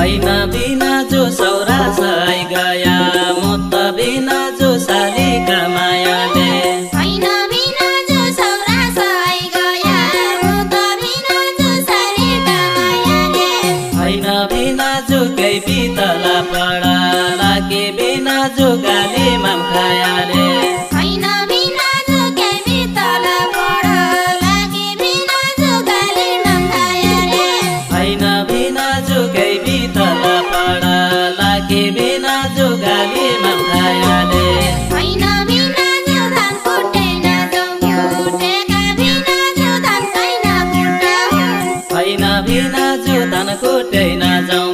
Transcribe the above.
हैन बिना जो सौरा सै गया मुद्द बिना जो शालिका मायाले हैन बिना जो सौरा सै गया मुद्द बिना जो शालिका मायाले हैन बिना जो कै बितला पडा लागे बिना जो गाली माम खायाले हैन बिना जो कै बितला पडा लागे बिना जो गाली माम खायाले हैन बिना जो कै बितला पडा लागे बिना जो गाली माम खायाले हैन बिना जो धान कुटेन जाउँ कुटेका बिना जो धान छैन कुटा हैन बिना जो धान कुटै नजाउँ